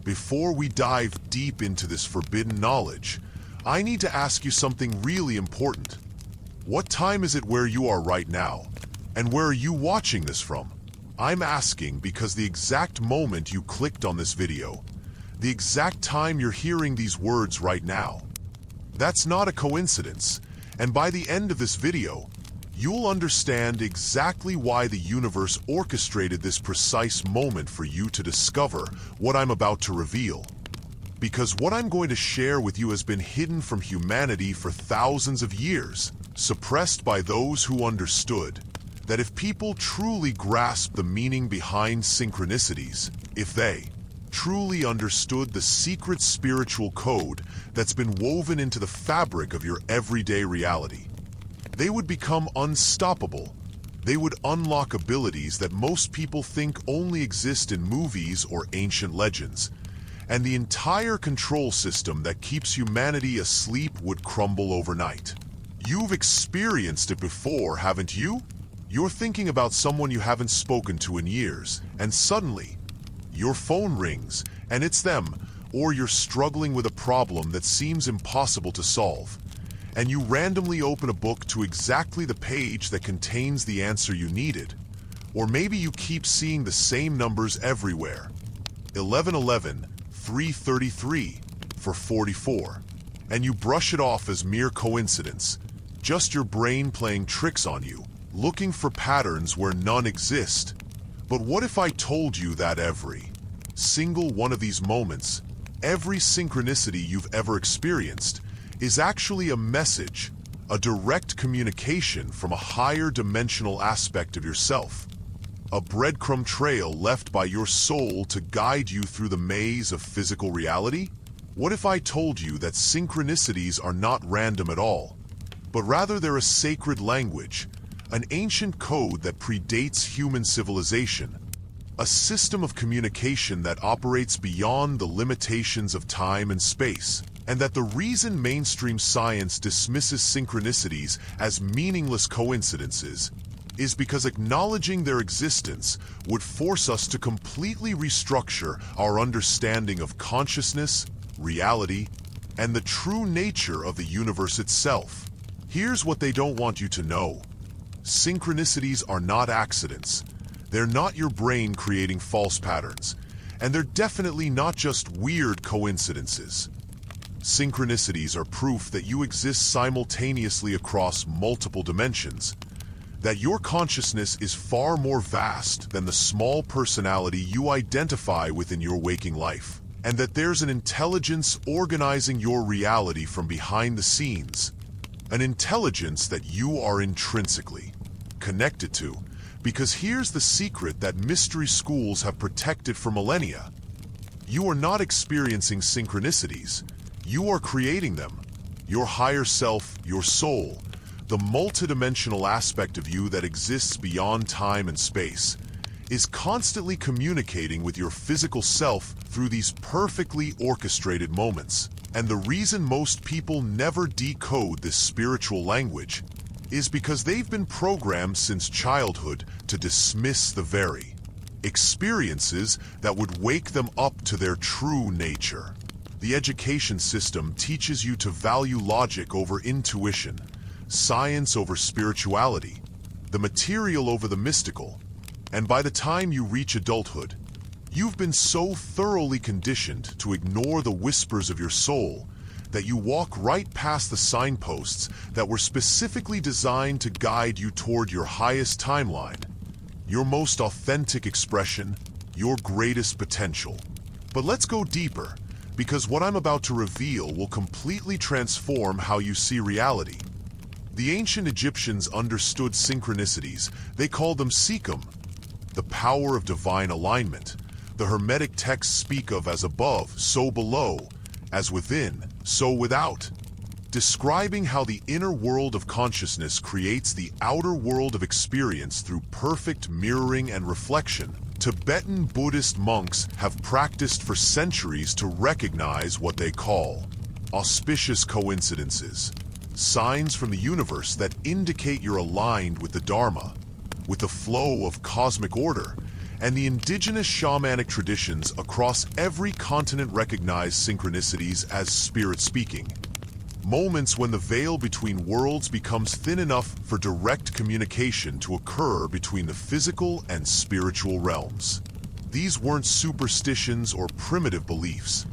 before we dive deep into this forbidden knowledge, I need to ask you something really important. What time is it where you are right now? And where are you watching this from? I'm asking because the exact moment you clicked on this video, the exact time you're hearing these words right now, that's not a coincidence. And by the end of this video, you'll understand exactly why the universe orchestrated this precise moment for you to discover what I'm about to reveal. Because what I'm going to share with you has been hidden from humanity for thousands of years, suppressed by those who understood that if people truly grasped the meaning behind synchronicities, if they truly understood the secret spiritual code that's been woven into the fabric of your everyday reality, they would become unstoppable. They would unlock abilities that most people think only exist in movies or ancient legends, and the entire control system that keeps humanity asleep would crumble overnight. You've experienced it before, haven't you? You're thinking about someone you haven't spoken to in years, and suddenly, your phone rings, and it's them, or you're struggling with a problem that seems impossible to solve, and you randomly open a book to exactly the page that contains the answer you needed. Or maybe you keep seeing the same numbers everywhere. 1111, 333, for 44. And you brush it off as mere coincidence, just your brain playing tricks on you, looking for patterns where none exist. But what if I told you that every single one of these moments, every synchronicity you've ever experienced, is actually a message, a direct communication from a higher dimensional aspect of yourself, a breadcrumb trail left by your soul to guide you through the maze of physical reality? What if I told you that synchronicities are not random at all, but rather they're a sacred language, an ancient code that predates human civilization, a system of communication that operates beyond the limitations of time and space, and that the reason mainstream science dismisses synchronicities as meaningless coincidences is because acknowledging their existence would force us to completely restructure our understanding of consciousness, reality, and the true nature of the universe itself. Here's what they don't want you to know. Synchronicities are not accidents. They're not your brain creating false patterns, and they're definitely not just weird coincidences. Synchronicities are proof that you exist simultaneously across multiple dimensions, that your consciousness is far more vast than the small personality you identify within your waking life, and that there's an intelligence organizing your reality from behind the scenes, an intelligence that you are intrinsically connected to. Because here's the secret that mystery schools have protected for millennia. You are not experiencing synchronicities. You are creating them. Your higher self, your soul, the multidimensional aspect of you that exists beyond time and space, is constantly communicating with your physical self through these perfectly orchestrated moments. And the reason most people never decode this spiritual language is because they've been programmed since childhood to dismiss the very experiences that would wake them up to their true nature. The education system teaches you to value logic over intuition, science over spirituality, the material over the mystical, and by the time you reach adulthood, you've been so thoroughly conditioned to ignore the whispers of your soul that you walk right past the signposts that were specifically designed to guide you toward your highest timeline, your most authentic expression, your greatest potential. But let's go deeper, because what I'm about to reveal will completely transform how you see reality. The ancient Egyptians understood synchronicities. They called them Sekhem, the power of divine alignment. The Hermetic texts speak of as above, so below, as within, so without, describing how the inner world of consciousness creates the outer world of experience through perfect mirroring and reflection. Tibetan Buddhist monks have practiced for centuries to recognize what they call auspicious coincidences, signs from the universe that indicate you're aligned with the Dharma, with the flow of cosmic order, and the indigenous shamanic traditions across every continent recognize synchronicities as spirit speaking. Moments when the veil between worlds becomes thin enough for direct communication to occur between the physical and spiritual realms. These weren't superstitions or primitive beliefs.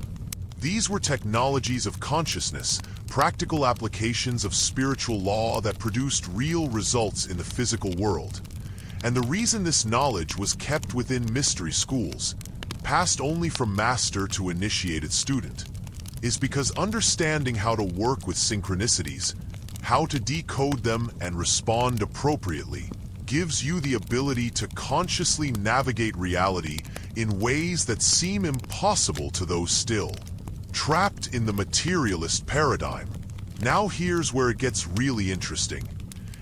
These were technologies of consciousness, practical applications of spiritual law that produced real results in the physical world. And the reason this knowledge was kept within mystery schools, passed only from master to initiated student, is because understanding how to work with synchronicities, how to decode them and respond appropriately, gives you the ability to consciously navigate reality in ways that seem impossible to those still trapped in the materialist paradigm. Now here's where it gets really interesting.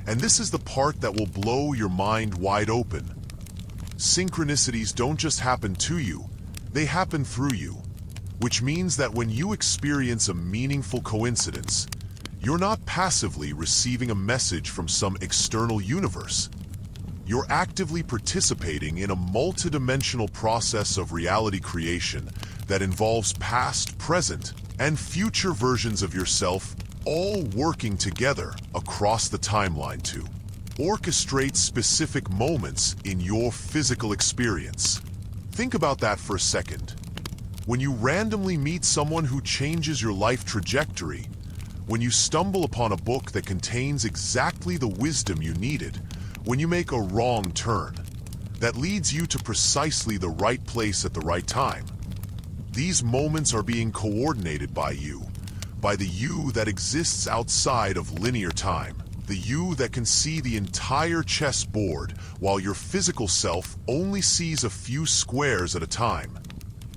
And this is the part that will blow your mind wide open. Synchronicities don't just happen to you, they happen through you. Which means that when you experience a meaningful coincidence, you're not passively receiving a message from some external universe. You're actively participating in a multidimensional process of reality creation that involves past, present, and future versions of yourself all working together across the timeline to orchestrate specific moments in your physical experience. Think about that for a second. When you randomly meet someone who changes your life trajectory, when you stumble upon a book that contains exactly the wisdom you needed, when you make a wrong turn that leads you to precisely the right place at the right time, these moments are being coordinated by the you that exists outside of linear time, the you that can see the entire chessboard while your physical self only sees a few squares at a time.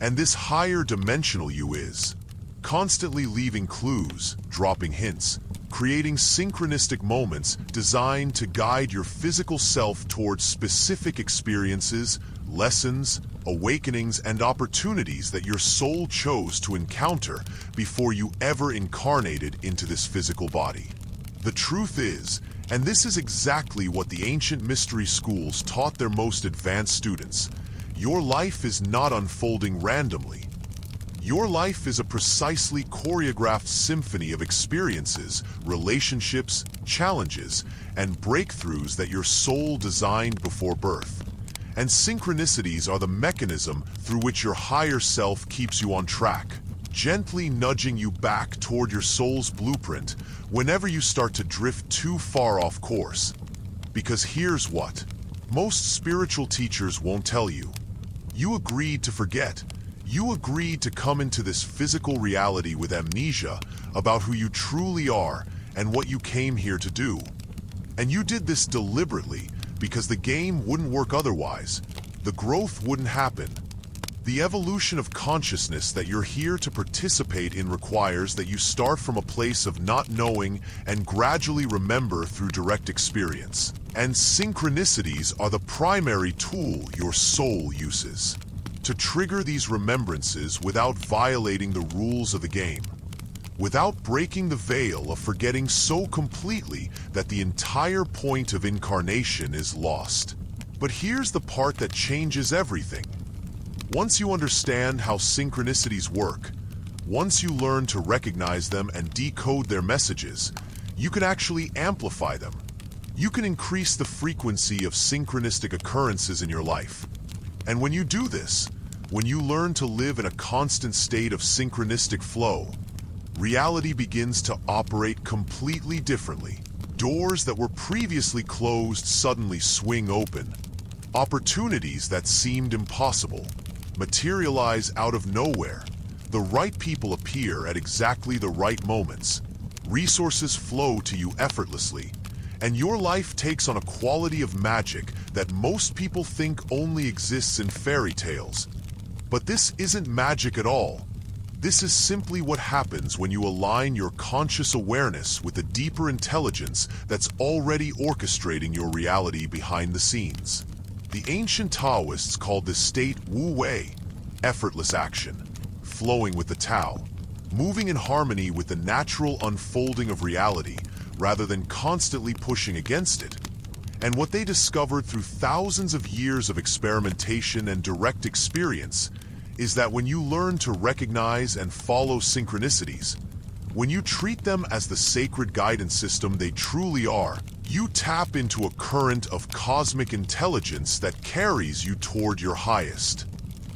And this higher dimensional you is constantly leaving clues, dropping hints, creating synchronistic moments designed to guide your physical self towards specific experiences, lessons, awakenings, and opportunities that your soul chose to encounter before you ever incarnated into this physical body. The truth is, and this is exactly what the ancient mystery schools taught their most advanced students, your life is not unfolding randomly. Your life is a precisely choreographed symphony of experiences, relationships, challenges, and breakthroughs that your soul designed before birth. And synchronicities are the mechanism through which your higher self keeps you on track, gently nudging you back toward your soul's blueprint whenever you start to drift too far off course. Because here's what most spiritual teachers won't tell you. You agreed to forget. You agreed to come into this physical reality with amnesia about who you truly are and what you came here to do. And you did this deliberately because the game wouldn't work otherwise. The growth wouldn't happen. The evolution of consciousness that you're here to participate in requires that you start from a place of not knowing and gradually remember through direct experience. And synchronicities are the primary tool your soul uses to trigger these remembrances without violating the rules of the game, without breaking the veil of forgetting so completely that the entire point of incarnation is lost. But here's the part that changes everything. Once you understand how synchronicities work, once you learn to recognize them and decode their messages, you can actually amplify them. You can increase the frequency of synchronistic occurrences in your life. And when you do this, when you learn to live in a constant state of synchronistic flow, reality begins to operate completely differently. Doors that were previously closed suddenly swing open. Opportunities that seemed impossible materialize out of nowhere. The right people appear at exactly the right moments. Resources flow to you effortlessly, and your life takes on a quality of magic that most people think only exists in fairy tales. But this isn't magic at all. This is simply what happens when you align your conscious awareness with a deeper intelligence that's already orchestrating your reality behind the scenes. The ancient Taoists called this state Wu Wei, effortless action, flowing with the Tao, moving in harmony with the natural unfolding of reality rather than constantly pushing against it. And what they discovered through thousands of years of experimentation and direct experience is that when you learn to recognize and follow synchronicities, when you treat them as the sacred guidance system they truly are, you tap into a current of cosmic intelligence that carries you toward your highest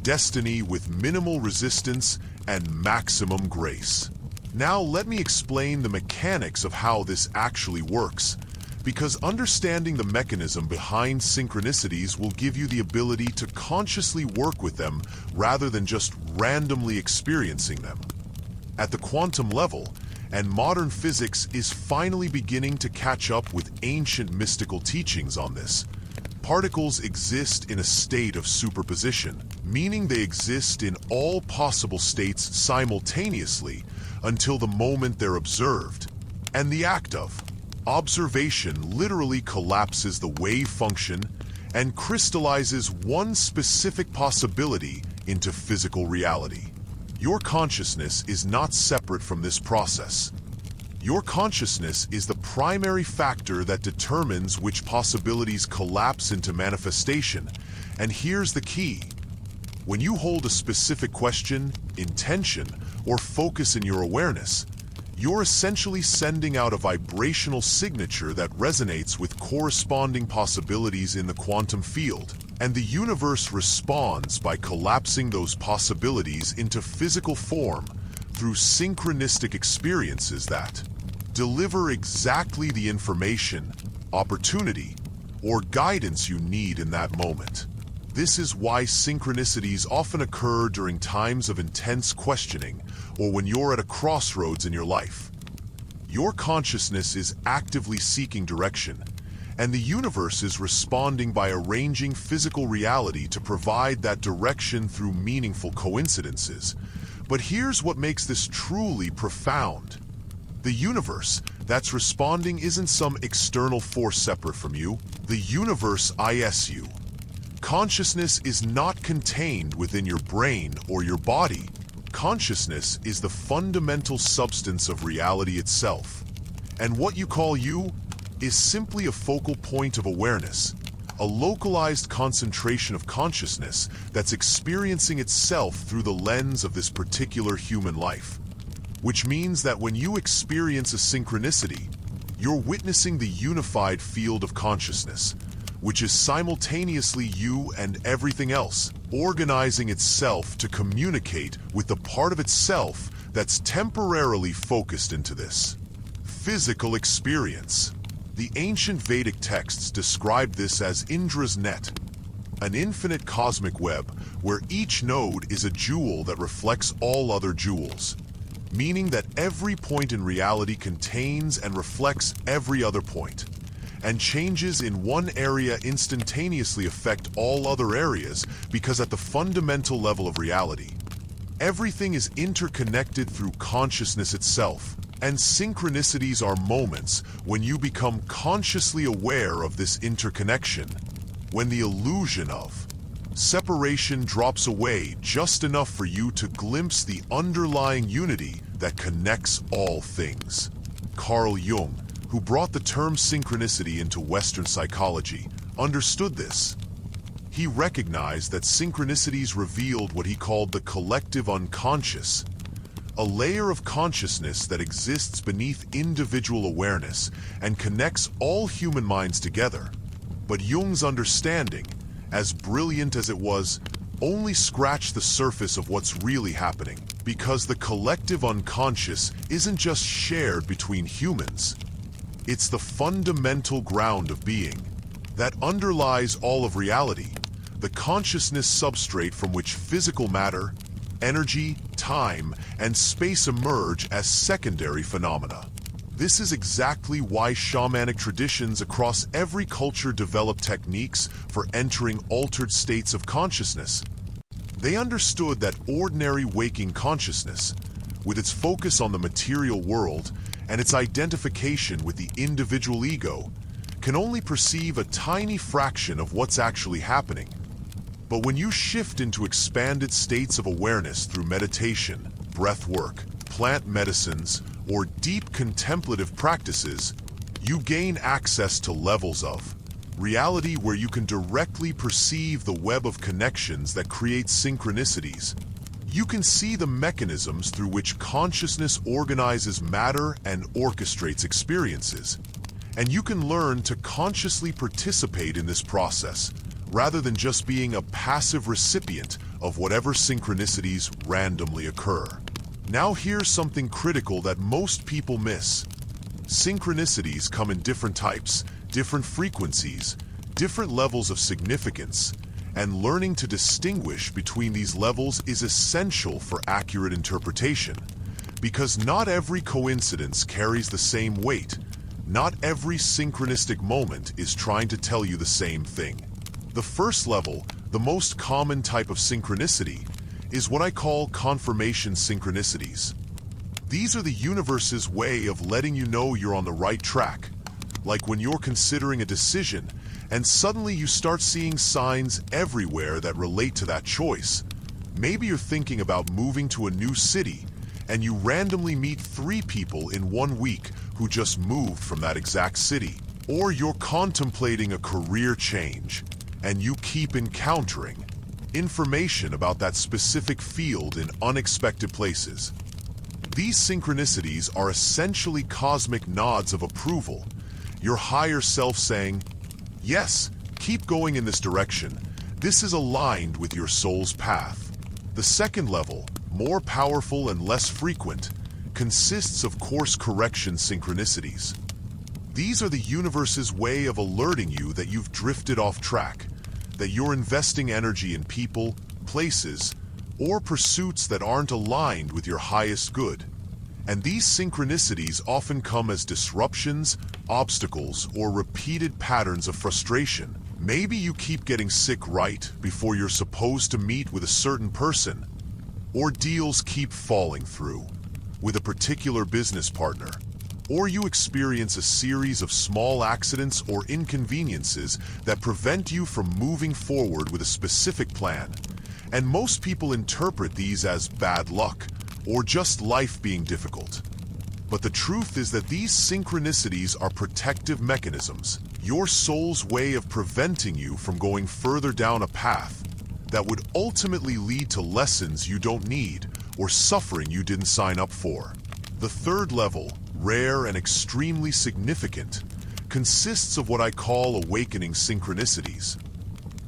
destiny with minimal resistance and maximum grace. Now let me explain the mechanics of how this actually works, because understanding the mechanism behind synchronicities will give you the ability to consciously work with them rather than just randomly experiencing them. At the quantum level, and modern physics is finally beginning to catch up with ancient mystical teachings on this. Particles exist in a state of superposition, meaning they exist in all possible states simultaneously until the moment they're observed. And the act of observation literally collapses the wave function and crystallizes one specific possibility into physical reality. Your consciousness is not separate from this process. Your consciousness is the primary factor that determines which possibilities collapse into manifestation. And here's the key. When you hold a specific question, intention, or focus in your awareness, you're essentially sending out a vibrational signature that resonates with corresponding possibilities in the quantum field. And the universe responds by collapsing those possibilities into physical form through synchronistic experiences that deliver exactly the information, opportunity, or guidance you need in that moment. This is why synchronicities often occur during times of intense questioning or when you're at a crossroads in your life. Your consciousness is actively seeking direction, and the universe is responding by arranging physical reality to provide that direction through meaningful coincidences. But here's what makes this truly profound. The universe that's responding isn't some external force separate from you. The universe is you. Consciousness is not contained within your brain or your body. Consciousness is the fundamental substance of reality itself. And what you call you is simply a focal point of awareness, a localized concentration of consciousness that's experiencing itself through the lens of this particular human life. Which means that when you experience a synchronicity, you're witnessing the unified field of consciousness, which is simultaneously you and everything else, organizing itself to communicate with the part of itself that's temporarily focused into this physical experience. The ancient Vedic texts describe this as Indra's net, an infinite cosmic web where each node is a jewel that reflects all other jewels, meaning that every point in reality contains and reflects every other point, and changes in one area instantaneously affect all other areas because at the fundamental level of reality, everything is interconnected through consciousness itself. And synchronicities are moments when you become consciously aware of this interconnection, when the illusion of separation drops away just enough for you to glimpse the underlying unity that connects all things. Carl Jung, who brought the term synchronicity into Western psychology, understood this. He recognized that synchronicities revealed what he called the collective unconscious, a layer of consciousness that exists beneath individual awareness and connects all human minds together. But Jung's understanding, as brilliant as it was, only scratched the surface of what's really happening, because the collective unconscious isn't just shared between humans. It's the fundamental ground of being that underlies all of reality, the consciousness substrate from which physical matter, energy, time, and space emerge as secondary phenomena. This is exactly why shamanic traditions across every culture develop techniques for entering altered states of consciousness. They understood that ordinary waking consciousness, with its focus on the material world and its identification with the individual ego, can only perceive a tiny fraction of what's actually happening. But when you shift into expanded states of awareness through meditation, breath work, plant medicines, or deep contemplative practices, you gain access to levels of reality where you can directly perceive the web of connections that create synchronicities. You can see the mechanisms through which consciousness organizes matter and orchestrates experiences. And you can learn to consciously participate in this process, rather than just being a passive recipient of whatever synchronicities randomly occur. Now here's something critical that most people miss. Synchronicities come in different types, different frequencies, different levels of significance, and learning to distinguish between these levels is essential for accurate interpretation, because not every coincidence carries the same weight. Not every synchronistic moment is trying to tell you the same thing. The first level, the most common type of synchronicity, is what I call confirmation synchronicities. These are the universe's way of letting you know you're on the right track, like when you're considering a decision and suddenly you start seeing signs everywhere that relate to that choice. Maybe you're thinking about moving to a new city and you randomly meet 3 people in 1 week who just moved from that exact city. Or you're contemplating a career change and you keep encountering information about that specific field in unexpected places. These synchronicities are essentially cosmic nods of approval, your higher self saying, yes, keep going in this direction. This is aligned with your soul's path. The second level, more powerful and less frequent, consists of course correction synchronicities. These are the universe's way of alerting you that you've drifted off track, that you're investing energy in people, places, or pursuits that aren't aligned with your highest good. And these synchronicities often come as disruptions, obstacles, or repeated patterns of frustration. Maybe you keep getting sick right before you're supposed to meet with a certain person, or deals keep falling through with a particular business partner, or you experience a series of small accidents or inconveniences that prevent you from moving forward with a specific plan. And most people interpret these as bad luck, or just life being difficult. But the truth is that these synchronicities are protective mechanisms, your soul's way of preventing you from going further down a path that would ultimately lead to lessons you don't need or suffering you didn't sign up for. The third level, rare and extremely significant, consists of what I call awakening synchronicities.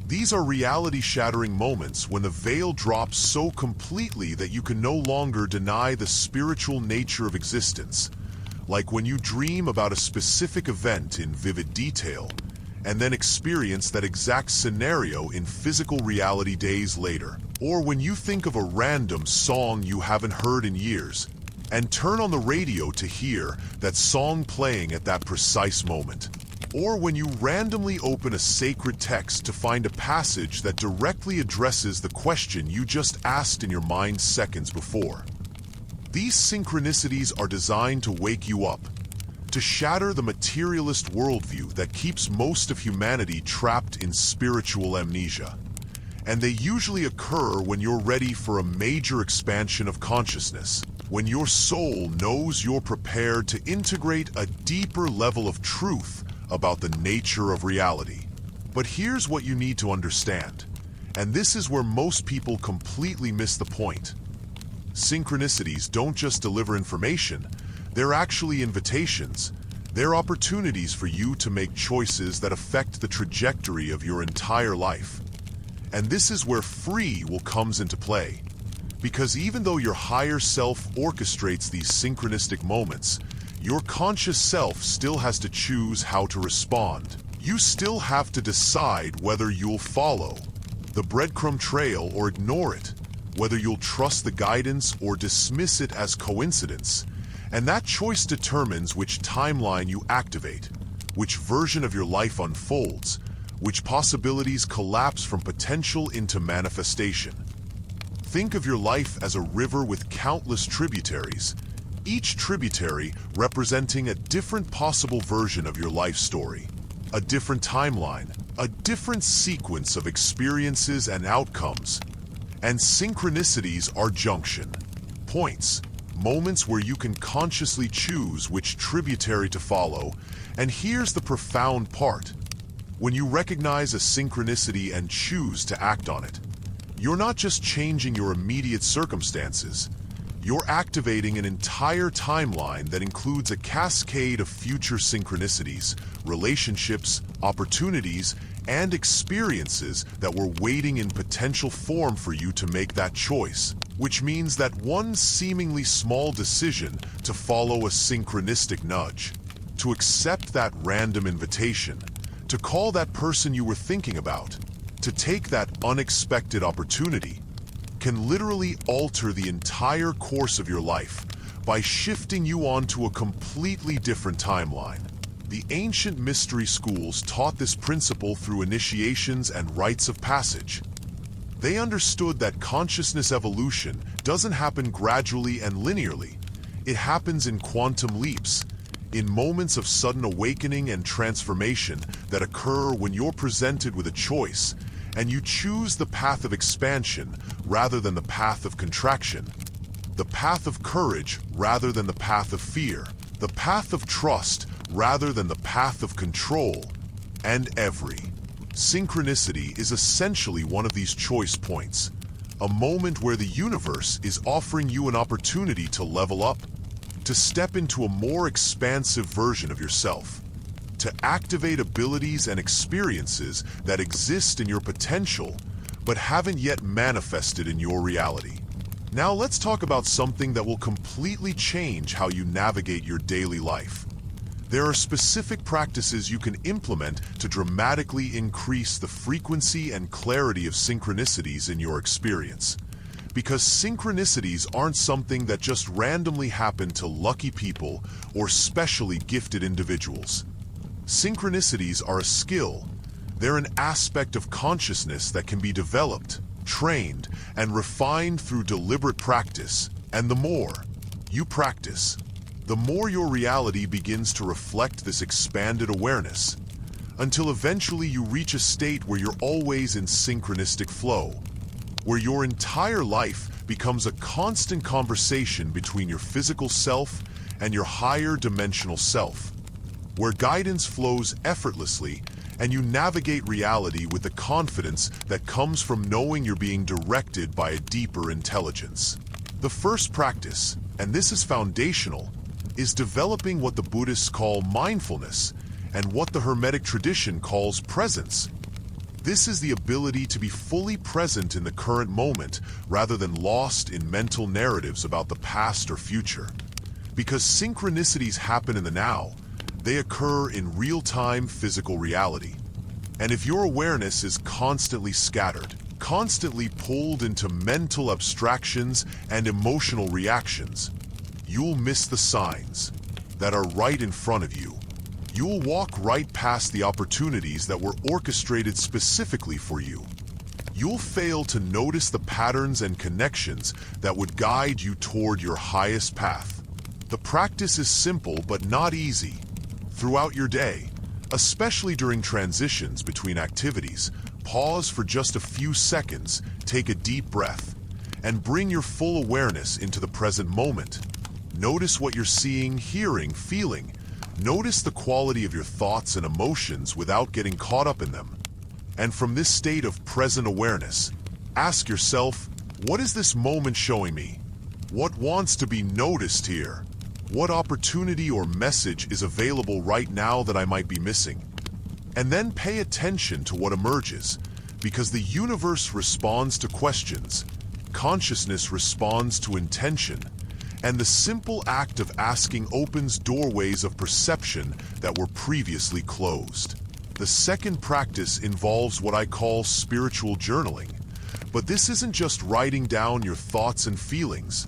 These are reality-shattering moments when the veil drops so completely that you can no longer deny the spiritual nature of existence, like when you dream about a specific event in vivid detail, and then experience that exact scenario in physical reality days later. Or when you think of a random song you haven't heard in years, and turn on the radio to hear that song playing at that precise moment. Or when you randomly open a sacred text to find a passage that directly addresses the question you just asked in your mind seconds before. These synchronicities are designed to wake you up, to shatter the materialist worldview that keeps most of humanity trapped in spiritual amnesia. And they usually occur when you're ready for a major expansion of consciousness, when your soul knows you're prepared to integrate a deeper level of truth about the nature of reality. But here's what you need to understand, and this is where most people completely miss the point. Synchronicities don't just deliver information, they're actually invitations. They're opportunities for you to make choices that affect the trajectory of your entire life. And this is where free will comes into play. Because even though your higher self orchestrates these synchronistic moments, your conscious self still has to choose how to respond. You still have to decide whether you'll follow the breadcrumb trail or ignore it, whether you'll trust the guidance or dismiss it as coincidence. And that choice determines which timeline you activate, which version of your life unfolds, which possibilities collapse from potential into manifestation. Think of your life as a river with countless tributaries, each tributary representing a different possible version of your life story, a different timeline, a different sequence of experiences and outcomes. And synchronicities are junction points, moments where you can consciously choose which tributary to follow. And here's the profound part. When you recognize a synchronicity and choose to act on it, you're not just changing your immediate circumstances, you're activating an entire timeline that includes a cascade of future synchronicities, relationships, opportunities, and experiences that were waiting in potential form for you to make that choice. Which means that one seemingly small decision to follow a synchronistic nudge, to accept that random invitation, to call that person you were thinking about, to take that unexpected opportunity, can literally alter the entire course of your life by shifting you onto a completely different timeline. The ancient mystery schools taught this principle through initiations and rites of passage. They understood that consciousness evolution doesn't happen gradually and linearly. It happens in quantum leaps, in moments of sudden awakening and transformation that occur when you're presented with a choice, and you choose the path of expansion rather than the path of contraction, the path of courage rather than the path of fear, the path of trust rather than the path of control, and every synchronicity is essentially one of these choice points, a moment where the universe is offering you an opportunity to level up, to step into a more expansive version of yourself, to activate abilities and experiences that exist in your potential but haven't yet manifested in your reality. Now let's talk about something that will completely change how you navigate your daily life. There are specific practices you can implement to dramatically increase the frequency and clarity of synchronicities in your experience. Because synchronicities aren't something that just randomly happen to lucky people or specially gifted individuals. Synchronicities are a skill. They're an aspect of consciousness that can be developed, trained, and refined through deliberate practice. And the more you practice, the more your reality begins to reflect this expanded awareness, until eventually you reach a state where you're always in synchronistic flow, where your entire life becomes a constant conversation between your physical self and your higher dimensional self, where guidance flows effortlessly and you navigate reality with the confidence that comes from knowing you're being directed by a deeper intelligence. The first practice, and this is foundational, is developing what the Buddhists call mindfulness and what the Hermetic tradition calls presence. This is the ability to be fully present in the current moment rather than lost in mental narratives about the past or future. Because synchronicities happen in the now, they occur in real-time physical reality. And if your awareness is constantly scattered, constantly pulled into mental abstractions and emotional reactions, you'll miss the signs that are right in front of you. You'll walk right past the opportunities that were orchestrated specifically for you. You'll fail to notice the patterns and connections that would guide you toward your highest path. The practice is simple but not easy. Throughout your day, especially during transitions between activities, pause for just a few seconds, take a deep breath, and bring your full awareness into the present moment. Notice what you're seeing, hearing, feeling. Notice the quality of your thoughts and emotions without getting caught up in them. And from this state of present awareness, ask yourself, what is this moment showing me? What wants to be noticed here? What opportunity or message is available right now that I might be missing? And then pay attention to what emerges, because the universe responds to questions, consciousness responds to intention, and the simple act of asking opens doorways of perception that were previously closed. The second practice involves what I call spiritual journaling, but this isn't just writing down your thoughts and feelings.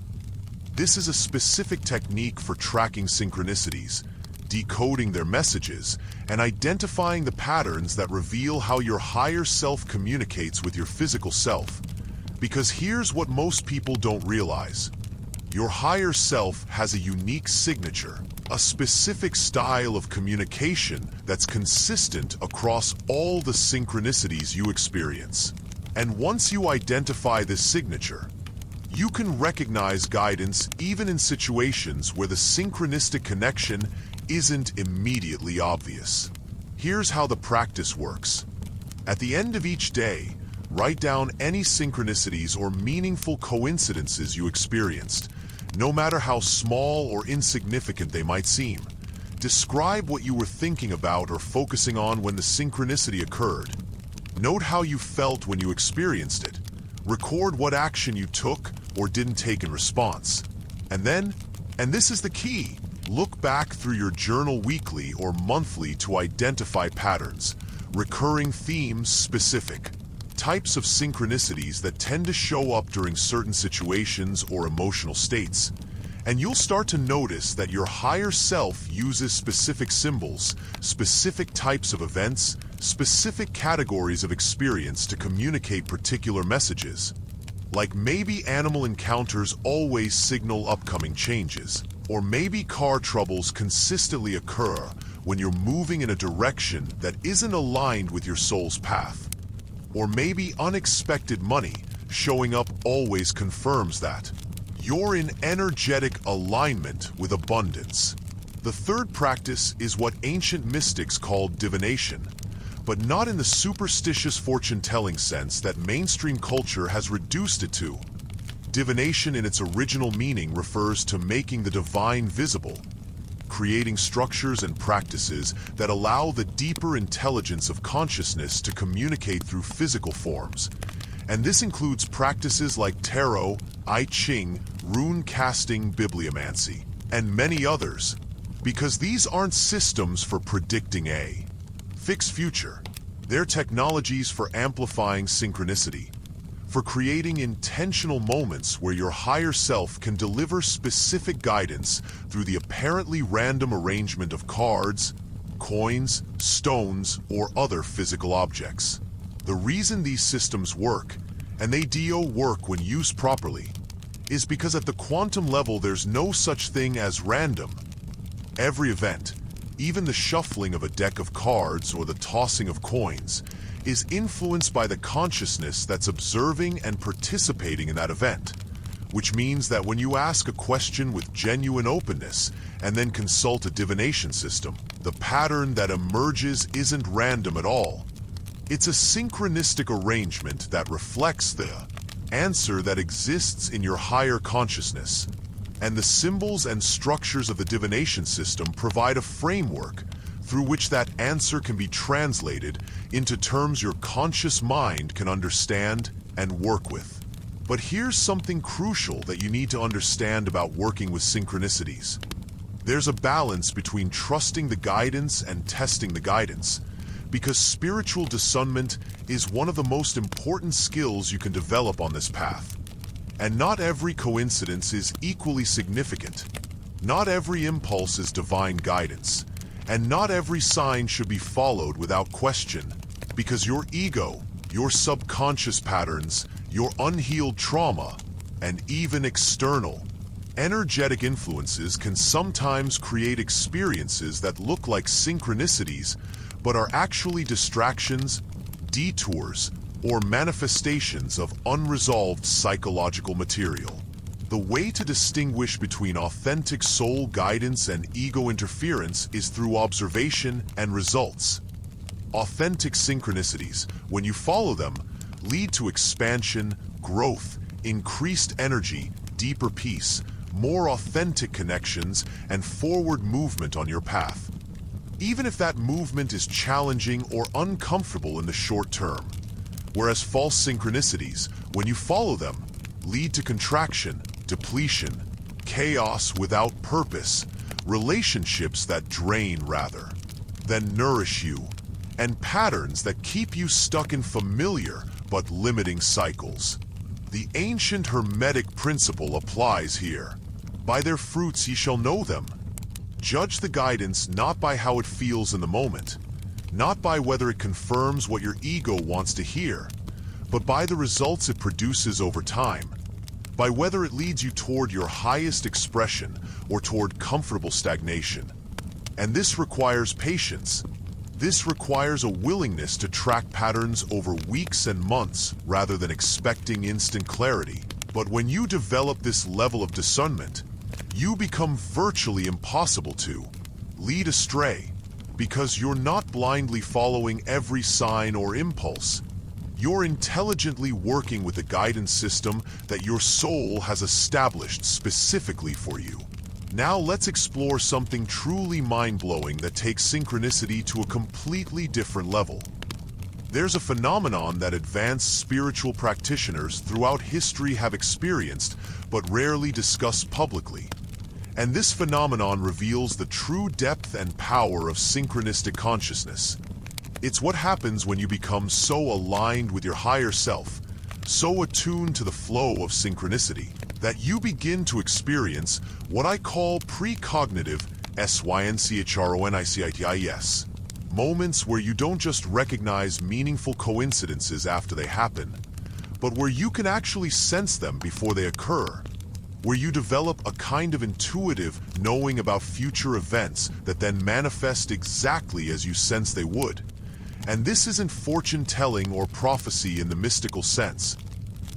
This is a specific technique for tracking synchronicities, decoding their messages, and identifying the patterns that reveal how your higher self communicates with your physical self. Because here's what most people don't realize. Your higher self has a unique signature, a specific style of communication that's consistent across all the synchronicities you experience. And once you identify this signature, you can recognize guidance even in situations where the synchronistic connection isn't immediately obvious. Here's how the practice works. At the end of each day, write down any synchronicities or meaningful coincidences you experienced, no matter how small or insignificant they might seem. Describe what you were thinking about or focusing on when the synchronicity occurred. Note how you felt when you experienced it. Record what action you took or didn't take in response. And then, and this is the key, look back through your journal weekly or monthly to identify patterns, recurring themes, specific types of synchronicities that tend to show up during certain situations or emotional states. And you'll start to notice that your higher self uses specific symbols, specific types of events, specific categories of experience to communicate particular messages. Like maybe animal encounters always signal upcoming changes, or maybe car troubles consistently occur when you're moving in a direction that isn't aligned with your soul's path. Or maybe unexpected money showing up always confirms that you're in energetic alignment with abundance. The third practice is what ancient mystics called divination, but not in the superstitious fortune-telling sense that mainstream culture has reduced it to. Divination in its original meaning refers to making the divine visible, creating structures and practices that allow the deeper intelligence of consciousness to communicate through physical forms. And this includes practices like tarot, I Ching, rune casting, bibliomancy, and many others, because these aren't systems for predicting a fixed future. They're technologies for amplifying synchronicity, for creating intentional moments where your higher self can deliver specific guidance through the apparently random arrangement of cards, coins, stones, or other physical objects. The reason these systems work, and they do work when used properly, is because at the quantum level there's no such thing as random. Every event, even the shuffling of a deck of cards or the tossing of coins, is influenced by the consciousness that's observing and participating in that event, which means that when you ask a question with genuine openness and then consult a divination system, the pattern that emerges isn't random at all. It's a synchronistic arrangement that reflects the answer that exists in your higher consciousness. And the symbols and structures of the divination system provide a framework through which that answer can be translated into terms your conscious mind can understand and work with. But here's something crucial that you need to understand about working with synchronicities. There's a balance between trusting the guidance and testing the guidance, because spiritual discernment is one of the most important skills you can develop on this path. And not every coincidence is equally significant. Not every impulse is divine guidance. And not every sign should be followed without question, because your ego, your subconscious patterns, your unhealed trauma, and even external, energetic influences can sometimes create experiences that look like synchronicities, but are actually distractions, detours, or manifestations of unresolved psychological material. The way to distinguish between authentic soul guidance and ego interference is through observation and results. Authentic synchronicities, when you follow them, lead to expansion, growth, increased energy, deeper peace, more authentic connections, and forward movement on your path, even if that movement is challenging or uncomfortable in the short term. Whereas false synchronicities, when you follow them, lead to contraction, depletion, chaos without purpose, relationships that drain rather than nourish you, and patterns that keep you stuck in familiar but limiting cycles. The ancient Hermetic principle applies here. By their fruits ye shall know them. Judge the guidance not by how it feels in the moment, not by whether it confirms what your ego wants to hear, but by the results it produces over time, by whether it leads you toward your highest expression or toward comfortable stagnation. And this requires patience. This requires a willingness to track patterns over weeks and months rather than expecting instant clarity. But when you develop this level of discernment, you become virtually impossible to lead astray. because you're not blindly following every sign or impulse. You're intelligently working with a guidance system that your soul has established specifically for you. Now let's explore something truly mind-blowing that takes synchronicity to a completely different level. There's a phenomenon that advanced spiritual practitioners throughout history have experienced, but rarely discussed publicly. And this phenomenon reveals the true depth and power of synchronistic consciousness. It's what happens when you become so aligned with your higher self, so attuned to the flow of synchronicity, that you begin to experience what I call precognitive synchronicities, moments where you don't just recognize meaningful coincidences after they happen, but where you can actually sense them before they occur, where you develop a kind of intuitive knowing about future events that then manifest exactly as you sense they would. And this isn't fortune-telling or prophecy in the mystical sense.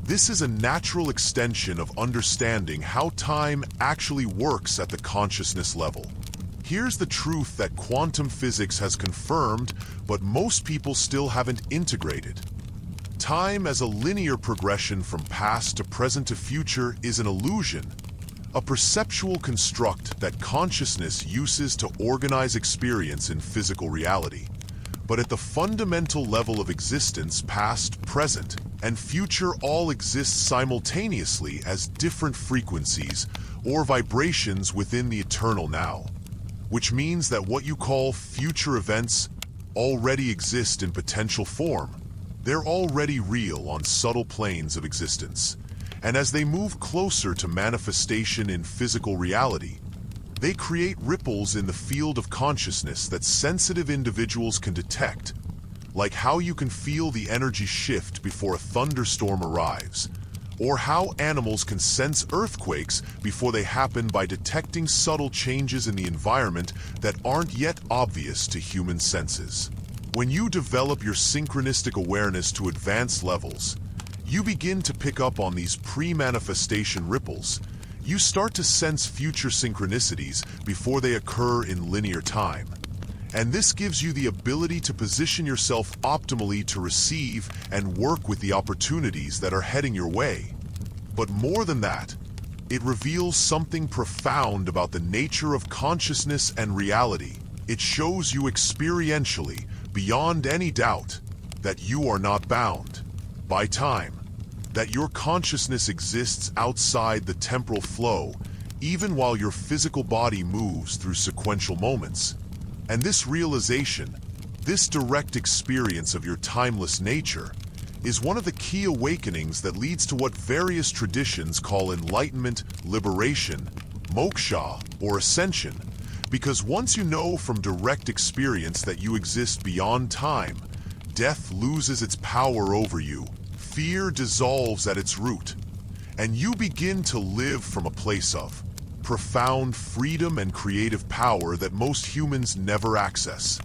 This is a natural extension of understanding how time actually works at the consciousness level. Here's the truth that quantum physics has confirmed, but most people still haven't integrated. Time as a linear progression from past to present to future is an illusion, a perceptual construct that consciousness uses to organize experience in physical reality. But at the fundamental level of existence, past, present, and future all exist simultaneously as different frequencies or vibrations within the eternal now, which means that what you call future events already exist in potential form. They're already real on subtle planes of existence, and as they move closer to manifestation in physical reality, they create ripples in the field of consciousness that sensitive individuals can detect, like how you can feel the energy shift before a thunderstorm arrives, or how animals can sense earthquakes before they happen by detecting subtle changes in the environment that aren't yet obvious to human senses. When you develop your synchronistic awareness to advanced levels, you begin to pick up on these pre-manifestation ripples. You start to sense future synchronicities before they occur in linear time. And this gives you the ability to position yourself optimally to receive and work with the opportunities that are heading your way. But more than that, it reveals something profound about the nature of consciousness and reality. It shows you experientially, beyond any doubt, that you are not bound by time, that your consciousness exists outside the temporal flow, even while your physical body moves through sequential moments. And this realization, this direct experience of your timeless nature, is one of the key awakenings that leads to what various traditions call enlightenment, liberation, moksha, or ascension. Because once you know from direct experience that you exist beyond time, death loses its power over you, fear dissolves at its root, and you begin to live from a place of profound freedom and creative power that most humans never access.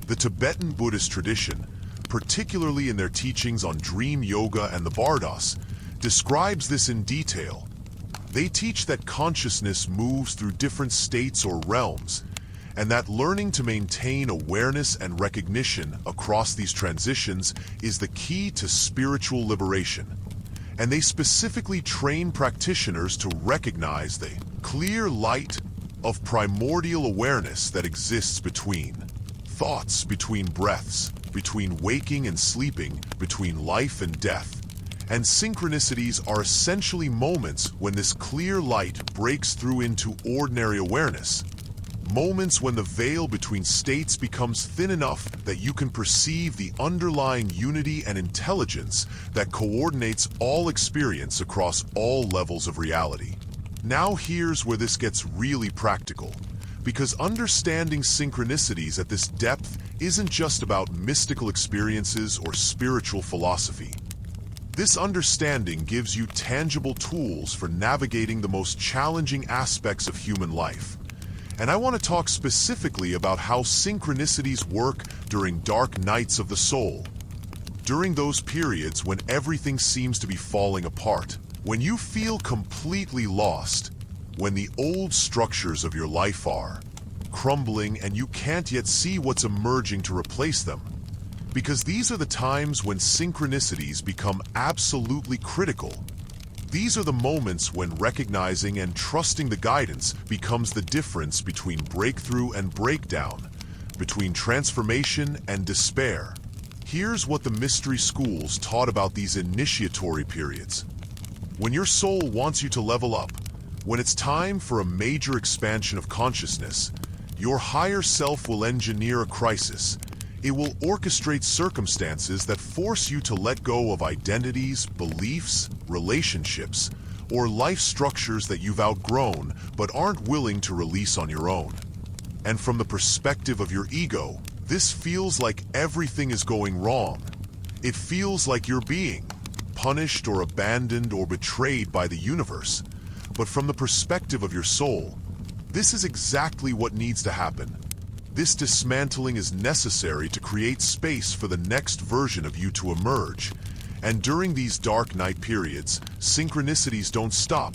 The Tibetan Buddhist tradition, particularly in their teachings on dream yoga and the Bardas, describes this in detail. They teach that consciousness moves through different states or realms, and that learning to maintain awareness and recognition across these transitions is the key to spiritual liberation. And they specifically train practitioners to recognize the clear light of primordial awareness that exists between thoughts, between breaths, between waking and sleeping, between life and death. And synchronicities are essentially moments when this clear light breaks through into ordinary awareness. Moments when the veil between states becomes thin enough that you can perceive the underlying unity and intelligence that coordinates all experience across all levels of reality. Now here's where this gets really practical, because understanding synchronicities at this depth isn't just about mystical experiences or spiritual philosophy. This understanding gives you tangible tools for navigating the most challenging aspects of human life. And I want to talk specifically about how synchronicities work during dark nights of the soul. During those periods when everything seems to be falling apart, when you feel completely lost, when the old structures of your life are crumbling and you can't yet see what's emerging to replace them. Because these are the times when synchronicities become absolutely critical. These are the moments when recognizing and trusting the guidance becomes the difference between breakthrough and breakdown, between transformation and despair. Here's what the mystery schools taught about these initiatory periods. When your soul wants you to level up, when it's time for a major expansion of consciousness, your higher self will engineer a crisis. It will orchestrate circumstances that force you to let go of identities, beliefs, relationships, or life structures that you've outgrown but aren't willing to release on your own. And from the perspective of your ego, this feels like everything is going wrong. It feels like you're being punished or abandoned or betrayed by the universe. But from the perspective of your soul, this is exactly what needs to happen. This dismantling is necessary to create space for the next version of you to emerge. And during these dark night periods, synchronicities don't stop.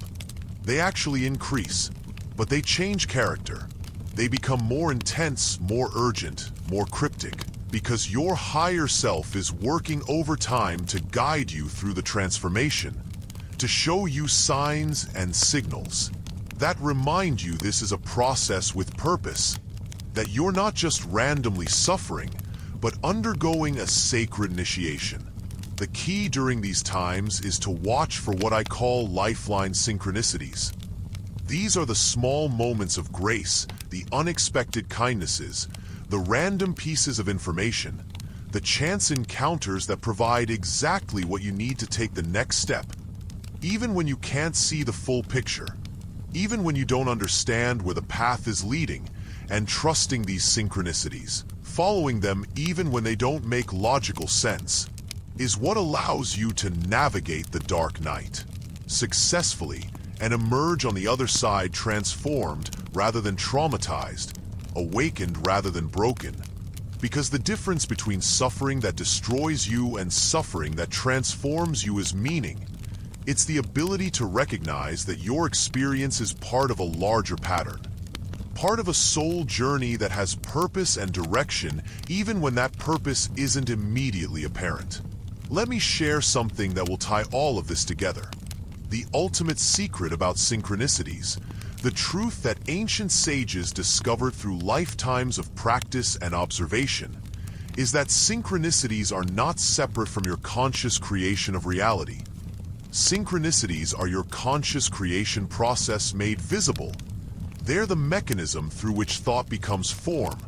They actually increase, but they change character. They become more intense, more urgent, more cryptic, because your higher self is working overtime to guide you through the transformation, to show you signs and signals that remind you this is a process with purpose, that you're not just randomly suffering, but undergoing a sacred initiation. The key during these times is to watch for what I call lifeline synchronicities. These are the small moments of grace, the unexpected kindnesses, the random pieces of information, the chance encounters that provide exactly what you need to take the next step. Even when you can't see the full picture, even when you don't understand where the path is leading, and trusting these synchronicities, following them even when they don't make logical sense, is what allows you to navigate the dark night successfully and emerge on the other side transformed rather than traumatized, awakened rather than broken. Because the difference between suffering that destroys you and suffering that transforms you is meaning. It's the ability to recognize that your experience is part of a larger pattern. Part of a soul journey that has purpose and direction even when that purpose isn't immediately apparent. Let me share something that will tie all of this together. The ultimate secret about synchronicities, the truth that ancient sages discovered through lifetimes of practice and observation, is that synchronicities are not separate from your conscious creation of reality. Synchronicities are your conscious creation process made visible. They're the mechanism through which thought becomes form,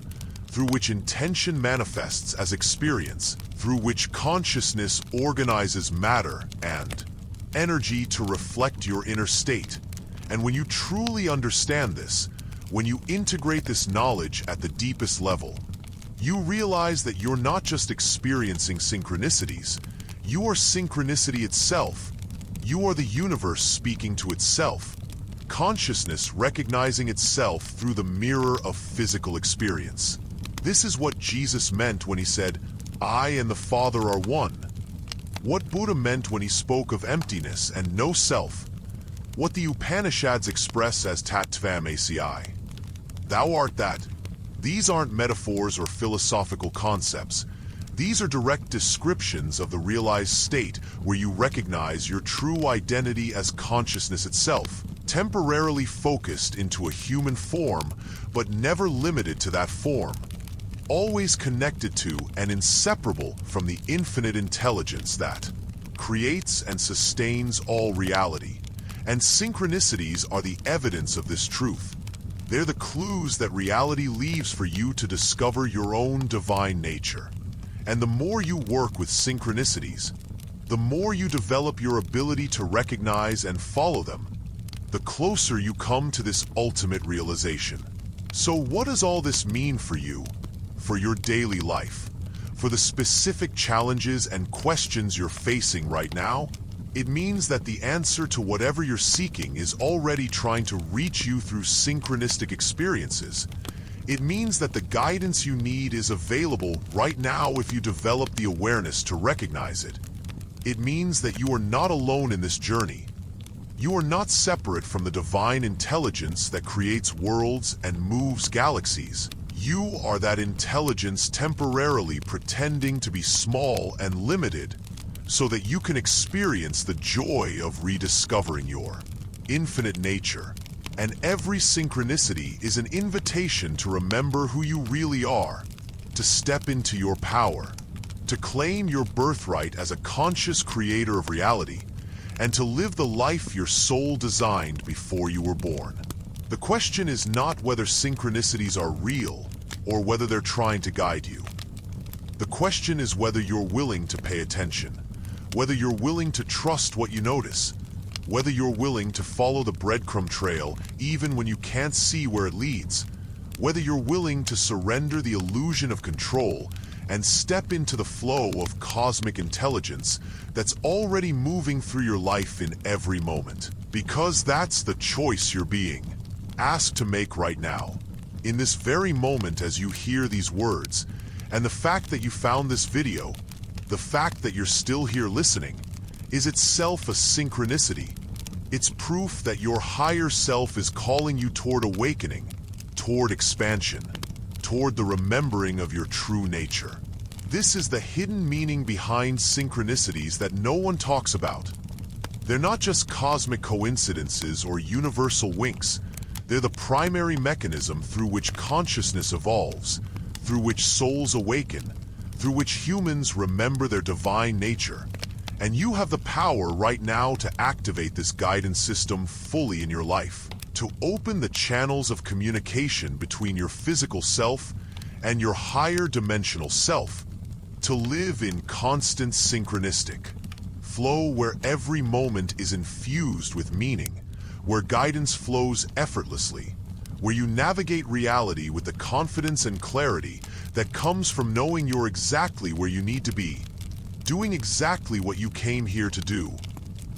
through which intention manifests as experience, through which consciousness organizes matter and energy to reflect your inner state. And when you truly understand this, when you integrate this knowledge at the deepest level, you realize that you're not just experiencing synchronicities, you are synchronicity itself. You are the universe speaking to itself. Consciousness recognizing itself through the mirror of physical experience. This is what Jesus meant when he said, "I and the Father are one." What Buddha meant when he spoke of emptiness and no self. What the Upanishads express as Tat Tvam Asi. Thou art that. These aren't metaphors or philosophical concepts. These are direct descriptions of the realized state where you recognize your true identity as consciousness itself, temporarily focused into a human form, but never limited to that form, always connected to and inseparable from the infinite intelligence that creates and sustains all reality. And synchronicities are the evidence of this truth. They're the clues that reality leaves for you to discover your own divine nature. And the more you work with synchronicities, the more you develop your ability to recognize and follow them, the closer you come to this ultimate realization. So what does all this mean for you, for your daily life, for the specific challenges and questions you're facing right now? It means that the answer to whatever you're seeking is already trying to reach you through synchronistic experiences. It means that the guidance you need is available right now if you develop the awareness to recognize it. It means that you are not alone in this journey. You are not separate from the divine intelligence that creates worlds and moves galaxies. You are that intelligence temporarily pretending to be small and limited so that you can experience the joy of rediscovering your infinite nature. And every synchronicity is an invitation to remember who you really are, to step into your power, to claim your birthright as a conscious creator of reality, and to live the life your soul designed before you were born. The question is not whether synchronicities are real or whether they're trying to guide you. The question is whether you're willing to pay attention, whether you're willing to trust what you notice, whether you're willing to follow the breadcrumb trail even when you can't see where it leads, whether you're willing to surrender the illusion of control and step into the flow of cosmic intelligence that's already moving through your life in every moment. Because that's the choice you're being asked to make right now, in this very moment as you hear these words. And the fact that you found this video, the fact that you're still here listening, is itself a synchronicity. It's proof that your higher self is calling you toward awakening, toward expansion, toward the remembering of your true nature. This is the hidden meaning behind synchronicities that no one talks about. They're not just cosmic coincidences or universal winks. They're the primary mechanism through which consciousness evolves, through which souls awaken, through which humans remember their divine nature. And you have the power right now to activate this guidance system fully in your life, to open the channels of communication between your physical self and your higher dimensional self, to live in constant synchronistic flow where every moment is infused with meaning, where guidance flows effortlessly, where you navigate reality with the confidence and clarity that comes from knowing you're exactly where you need to be, doing exactly what you came here to do,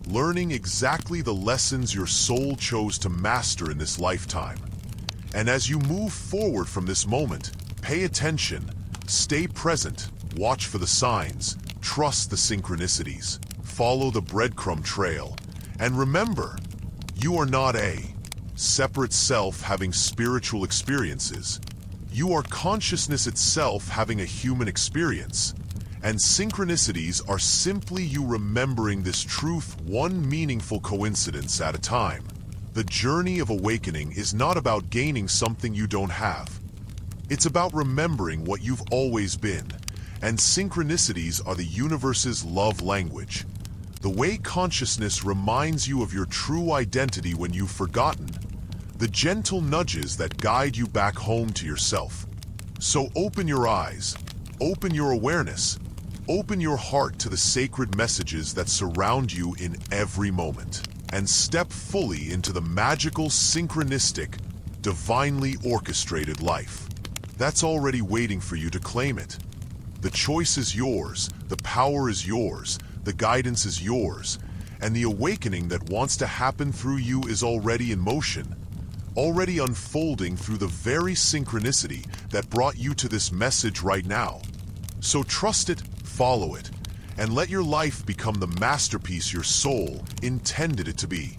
learning exactly the lessons your soul chose to master in this lifetime. And as you move forward from this moment, pay attention, stay present, watch for the signs, trust the synchronicities, follow the breadcrumb trail, and remember, you are not a separate self having spiritual experiences. You are consciousness itself having a human experience. And synchronicities are simply you remembering this truth one meaningful coincidence at a time. The journey of awakening is not about gaining something you don't have. It's about remembering what you've always been. And synchronicities are the universe's love language. The way consciousness reminds you of your true identity when you've forgotten. The gentle nudges that guide you back home to yourself. So open your eyes, open your awareness, open your heart to the sacred messages that surround you in every moment, and step fully into the magical, synchronistic, divinely orchestrated life that's already waiting for you to claim it. The choice is yours, the power is yours, the guidance is yours, and the awakening that wants to happen through you is already in motion, already unfolding through the very synchronicity that brought you to this message right now. So trust it, follow it, and let your life become the masterpiece your soul intended it to be.